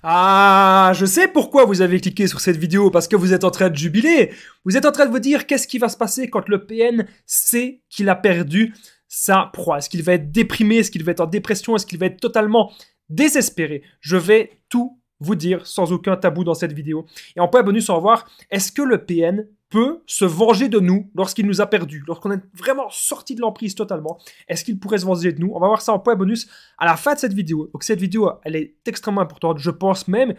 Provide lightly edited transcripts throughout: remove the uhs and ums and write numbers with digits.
Ah, je sais pourquoi vous avez cliqué sur cette vidéo, parce que vous êtes en train de jubiler. Vous êtes en train de vous dire qu'est-ce qui va se passer quand le PN sait qu'il a perdu sa proie. Est-ce qu'il va être déprimé? Est-ce qu'il va être en dépression? Est-ce qu'il va être totalement désespéré? Je vais tout vous dire sans aucun tabou dans cette vidéo. Et en point bonus, on va voir, est-ce que le PN peut se venger de nous lorsqu'il nous a perdus, lorsqu'on est vraiment sorti de l'emprise totalement? Est-ce qu'il pourrait se venger de nous? On va voir ça en point bonus à la fin de cette vidéo. Donc cette vidéo, elle est extrêmement importante. Je pense même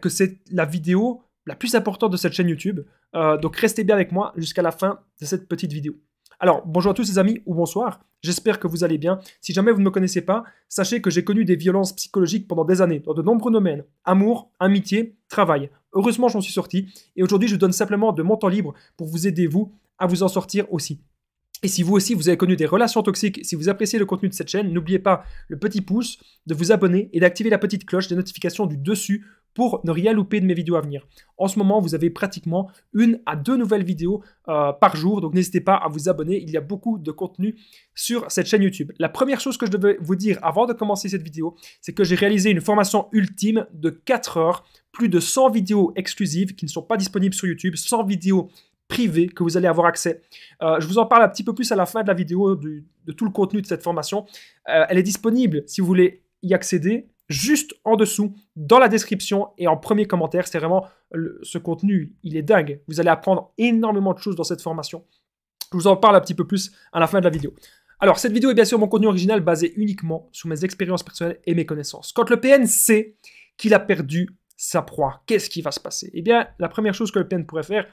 que c'est la vidéo la plus importante de cette chaîne YouTube. Donc restez bien avec moi jusqu'à la fin de cette petite vidéo. Alors, bonjour à tous les amis, ou bonsoir, j'espère que vous allez bien. Si jamais vous ne me connaissez pas, sachez que j'ai connu des violences psychologiques pendant des années, dans de nombreux domaines. Amour, amitié, travail. Heureusement, j'en suis sorti, et aujourd'hui, je vous donne simplement de mon temps libre pour vous aider, vous, à vous en sortir aussi. Et si vous aussi, vous avez connu des relations toxiques, si vous appréciez le contenu de cette chaîne, n'oubliez pas le petit pouce, de vous abonner et d'activer la petite cloche des notifications du dessus pour ne rien louper de mes vidéos à venir. En ce moment, vous avez pratiquement 1 à 2 nouvelles vidéos par jour, donc n'hésitez pas à vous abonner, il y a beaucoup de contenu sur cette chaîne YouTube. La première chose que je devais vous dire avant de commencer cette vidéo, c'est que j'ai réalisé une formation ultime de 4 heures, plus de 100 vidéos exclusives qui ne sont pas disponibles sur YouTube, 100 vidéos privées que vous allez avoir accès. Je vous en parle un petit peu plus à la fin de la vidéo de tout le contenu de cette formation. Elle est disponible si vous voulez y accéder juste en dessous, dans la description et en premier commentaire. C'est vraiment, ce contenu, il est dingue. Vous allez apprendre énormément de choses dans cette formation. Je vous en parle un petit peu plus à la fin de la vidéo. Alors, cette vidéo est bien sûr mon contenu original basé uniquement sur mes expériences personnelles et mes connaissances. Quand le PN sait qu'il a perdu sa proie, qu'est-ce qui va se passer? Eh bien, la première chose que le PN pourrait faire,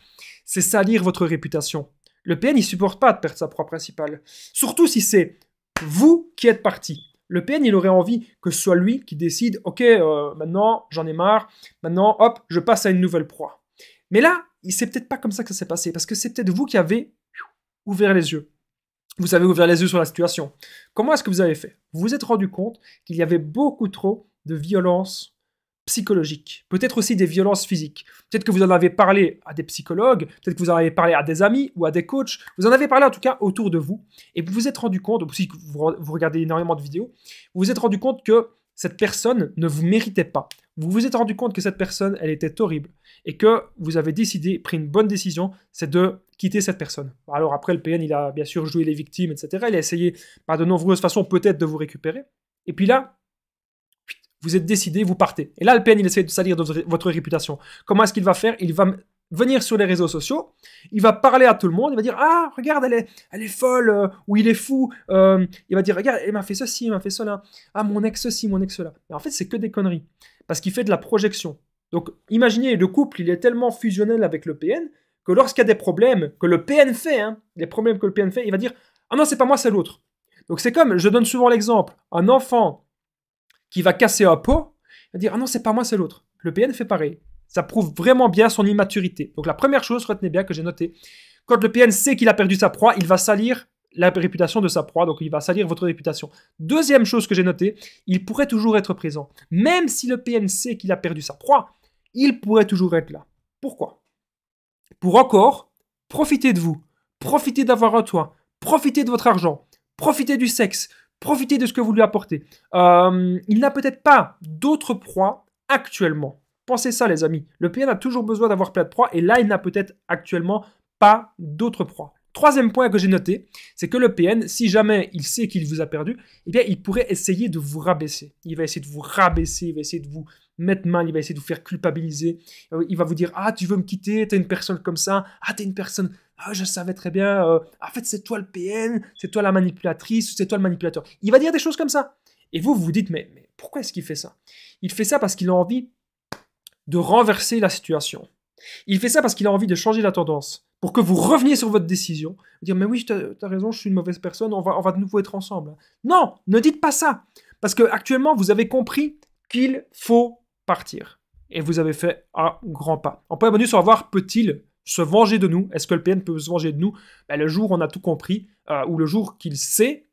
c'est salir votre réputation. Le PN, il ne supporte pas de perdre sa proie principale. Surtout si c'est vous qui êtes parti. Le PN, il aurait envie que ce soit lui qui décide, ok, maintenant, j'en ai marre, maintenant, hop, je passe à une nouvelle proie. Mais là, c'est peut-être pas comme ça que ça s'est passé, parce que c'est peut-être vous qui avez ouvert les yeux. Vous avez ouvert les yeux sur la situation. Comment est-ce que vous avez fait? Vous vous êtes rendu compte qu'il y avait beaucoup trop de violence psychologique, peut-être aussi des violences physiques. Peut-être que vous en avez parlé à des psychologues, peut-être que vous en avez parlé à des amis ou à des coachs, vous en avez parlé en tout cas autour de vous, et vous vous êtes rendu compte, aussi que vous regardez énormément de vidéos, vous vous êtes rendu compte que cette personne ne vous méritait pas. Vous vous êtes rendu compte que cette personne, elle était horrible, et que vous avez décidé, pris une bonne décision, c'est de quitter cette personne. Alors après, le PN, il a bien sûr joué les victimes, etc. Il a essayé par de nombreuses façons peut-être de vous récupérer, et puis là, vous êtes décidé, vous partez. Et là, le PN, il essaie de salir votre réputation. Comment est-ce qu'il va faire? Il va venir sur les réseaux sociaux, il va parler à tout le monde, il va dire « Ah, regarde, elle est folle, ou il est fou. » Il va dire « Regarde, elle m'a fait ceci, elle m'a fait cela. Ah, mon ex ceci, mon ex cela. » Mais en fait, c'est que des conneries. Parce qu'il fait de la projection. Donc, imaginez, le couple, il est tellement fusionnel avec le PN que lorsqu'il y a des problèmes que le PN fait, les problèmes que le PN fait, il va dire « Ah non, c'est pas moi, c'est l'autre. » Donc, c'est comme, je donne souvent l'exemple, un enfant qui va casser un pot, il va dire « Ah non, c'est pas moi, c'est l'autre. » Le PN fait pareil. Ça prouve vraiment bien son immaturité. Donc la première chose, retenez bien que j'ai noté, quand le PN sait qu'il a perdu sa proie, il va salir la réputation de sa proie, donc il va salir votre réputation. Deuxième chose que j'ai noté, il pourrait toujours être présent. Même si le PN sait qu'il a perdu sa proie, il pourrait toujours être là. Pourquoi? Pour encore profiter de vous, profiter d'avoir un toit, profiter de votre argent, profiter du sexe, profitez de ce que vous lui apportez. Il n'a peut-être pas d'autres proies actuellement. Pensez ça, les amis. Le PN a toujours besoin d'avoir plein de proies, et là, il n'a peut-être actuellement pas d'autres proies. Troisième point que j'ai noté, c'est que le PN, si jamais il sait qu'il vous a perdu, eh bien, il pourrait essayer de vous rabaisser. Il va essayer de vous rabaisser, il va essayer de vous mettre mal, il va essayer de vous faire culpabiliser. Il va vous dire « Ah, tu veux me quitter, t'es une personne comme ça. Ah, t'es une personne... Ah, je savais très bien. En fait, c'est toi le PN, c'est toi la manipulatrice, c'est toi le manipulateur. » Il va dire des choses comme ça. Et vous vous dites « Mais pourquoi est-ce qu'il fait ça ?» Il fait ça parce qu'il a envie de renverser la situation. Il fait ça parce qu'il a envie de changer la tendance, pour que vous reveniez sur votre décision, dire « Mais oui, t'as raison, je suis une mauvaise personne, on va de nouveau être ensemble. » Non, ne dites pas ça, parce que actuellement vous avez compris qu'il faut partir. Et vous avez fait un grand pas. En point bonus, on va voir, peut-il se venger de nous? Est-ce que le PN peut se venger de nous? Le jour où on a tout compris, ou le jour qu'il sait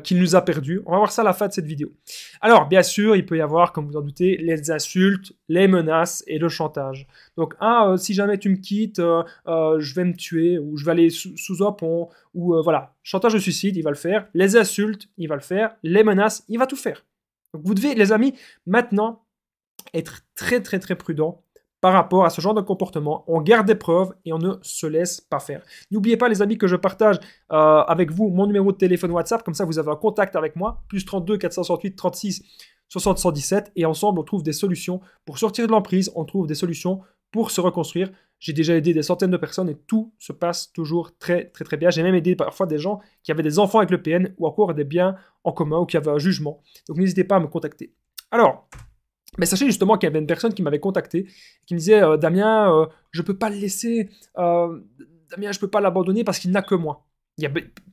qu'il nous a perdus. On va voir ça à la fin de cette vidéo. Alors, bien sûr, il peut y avoir, comme vous en doutez, les insultes, les menaces et le chantage. Donc, si jamais tu me quittes, je vais me tuer, ou je vais aller sous un pont, ou voilà. Chantage au suicide, il va le faire. Les insultes, il va le faire. Les menaces, il va tout faire. Donc, vous devez, les amis, maintenant, être très très très prudent par rapport à ce genre de comportement. On garde des preuves et on ne se laisse pas faire. N'oubliez pas les amis que je partage avec vous mon numéro de téléphone WhatsApp, comme ça vous avez un contact avec moi, plus 32 468 36 60 117, et ensemble on trouve des solutions pour sortir de l'emprise, on trouve des solutions pour se reconstruire. J'ai déjà aidé des centaines de personnes et tout se passe toujours très très très bien. J'ai même aidé parfois des gens qui avaient des enfants avec le PN ou encore des biens en commun ou qui avaient un jugement. Donc n'hésitez pas à me contacter. Alors, mais sachez justement qu'il y avait une personne qui m'avait contacté, qui me disait Damien, je ne peux pas le laisser, Damien, je ne peux pas l'abandonner parce qu'il n'a que moi.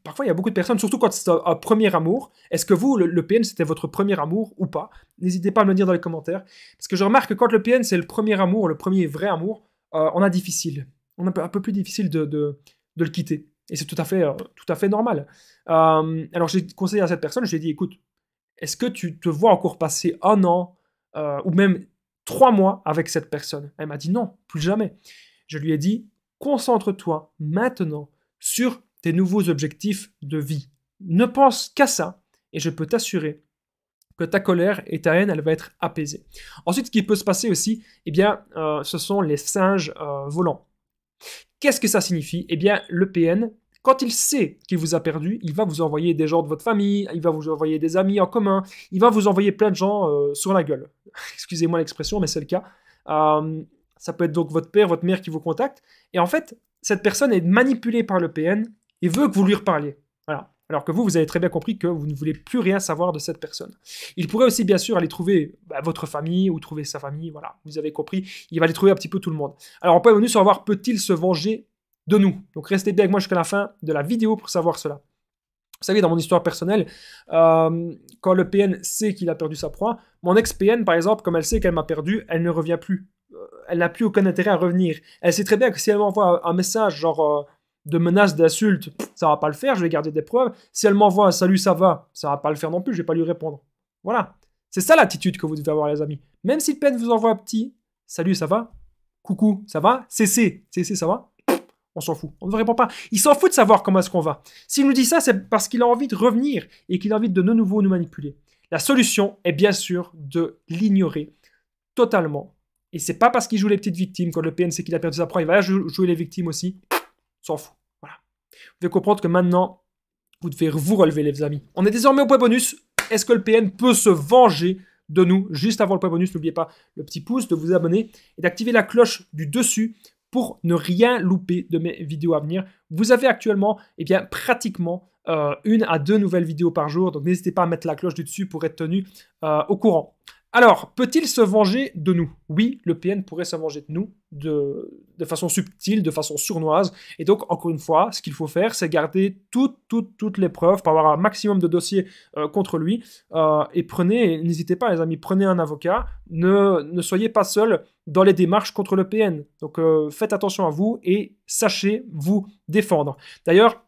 Parfois, il y a beaucoup de personnes, surtout quand c'est un premier amour. Est-ce que vous, le PN, c'était votre premier amour ou pas? N'hésitez pas à me le dire dans les commentaires. Parce que je remarque que quand le PN, c'est le premier amour, le premier vrai amour, on a difficile. On a un peu plus difficile de le quitter. Et c'est tout à fait normal. Alors, j'ai conseillé à cette personne, je lui ai dit, écoute, est-ce que tu te vois encore passer un an ou même 3 mois avec cette personne? Elle m'a dit non, plus jamais. Je lui ai dit, concentre-toi maintenant sur tes nouveaux objectifs de vie. Ne pense qu'à ça et je peux t'assurer que ta colère et ta haine, elle va être apaisée. Ensuite, ce qui peut se passer aussi, eh bien, ce sont les singes volants. Qu'est-ce que ça signifie? Eh bien, le PN, quand il sait qu'il vous a perdu, il va vous envoyer des gens de votre famille, il va vous envoyer des amis en commun, il va vous envoyer plein de gens sur la gueule. Excusez-moi l'expression, mais c'est le cas. Ça peut être donc votre père, votre mère qui vous contacte. Et en fait, cette personne est manipulée par le PN et veut que vous lui reparliez. Voilà. Alors que vous avez très bien compris que vous ne voulez plus rien savoir de cette personne. Il pourrait aussi, bien sûr, aller trouver votre famille ou trouver sa famille. Voilà, vous avez compris. Il va aller trouver un petit peu tout le monde. Alors, on peut venir savoir, peut-il se venger de nous? Donc, restez bien avec moi jusqu'à la fin de la vidéo pour savoir cela. Vous savez, dans mon histoire personnelle, quand le PN sait qu'il a perdu sa proie, mon ex-PN, par exemple, comme elle sait qu'elle m'a perdu, elle ne revient plus. Elle n'a plus aucun intérêt à revenir. Elle sait très bien que si elle m'envoie un message genre de menace, d'insulte, ça va pas le faire, je vais garder des preuves. Si elle m'envoie un salut, ça va pas le faire non plus, je vais pas lui répondre. Voilà. C'est ça l'attitude que vous devez avoir, les amis. Même si le PN vous envoie un petit salut, ça va? Coucou, ça va? CC, ça va? On s'en fout. On ne répond pas. Il s'en fout de savoir comment est-ce qu'on va. S'il nous dit ça, c'est parce qu'il a envie de revenir et qu'il a envie de nouveau nous manipuler. La solution est bien sûr de l'ignorer totalement. Et c'est pas parce qu'il joue les petites victimes, quand le PN sait qu'il a perdu sa proie, il va jouer les victimes aussi. S'en fout. Voilà. Vous devez comprendre que maintenant, vous devez vous relever, les amis. On est désormais au point bonus. Est-ce que le PN peut se venger de nous? Juste avant le point bonus, n'oubliez pas le petit pouce, de vous abonner et d'activer la cloche du dessus pour ne rien louper de mes vidéos à venir. Vous avez actuellement, eh bien, pratiquement 1 à 2 nouvelles vidéos par jour, donc n'hésitez pas à mettre la cloche du dessus pour être tenu au courant. Alors, peut-il se venger de nous? Oui, le PN pourrait se venger de nous de façon subtile, de façon sournoise. Et donc, encore une fois, ce qu'il faut faire, c'est garder toutes les preuves pour avoir un maximum de dossiers contre lui. Et n'hésitez pas les amis, prenez un avocat. Ne soyez pas seul dans les démarches contre le PN. Donc, faites attention à vous et sachez vous défendre. D'ailleurs,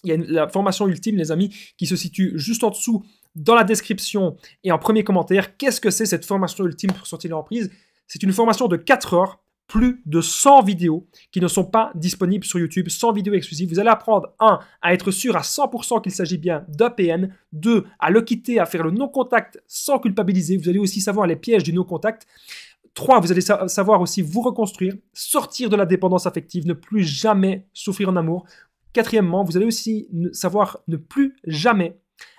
il y a la formation ultime, les amis, qui se situe juste en dessous dans la description et en premier commentaire. Qu'est-ce que c'est cette formation ultime pour sortir de l'emprise? C'est une formation de 4 heures, plus de 100 vidéos qui ne sont pas disponibles sur YouTube, 100 vidéos exclusives. Vous allez apprendre, 1, à être sûr à 100% qu'il s'agit bien d'un PN, 2, à le quitter, à faire le non-contact sans culpabiliser. Vous allez aussi savoir les pièges du non-contact. 3, vous allez savoir aussi vous reconstruire, sortir de la dépendance affective, ne plus jamais souffrir en amour. 4e, vous allez aussi savoir ne plus jamais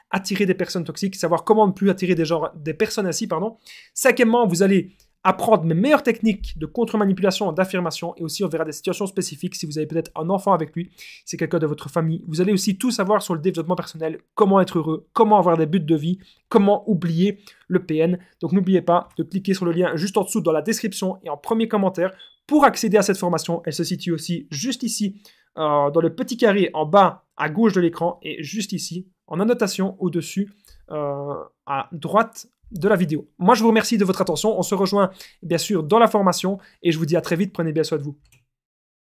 attirer des personnes toxiques, savoir comment ne plus attirer des personnes ainsi, pardon. 5e, vous allez apprendre mes meilleures techniques de contre-manipulation, d'affirmation, et aussi on verra des situations spécifiques si vous avez peut-être un enfant avec lui, si c'est quelqu'un de votre famille. Vous allez aussi tout savoir sur le développement personnel, comment être heureux, comment avoir des buts de vie, comment oublier le PN. Donc n'oubliez pas de cliquer sur le lien juste en dessous dans la description et en premier commentaire pour accéder à cette formation. Elle se situe aussi juste ici, dans le petit carré en bas à gauche de l'écran et juste ici en annotation au-dessus à droite de la vidéo. Moi, je vous remercie de votre attention. On se rejoint bien sûr dans la formation et je vous dis à très vite. Prenez bien soin de vous.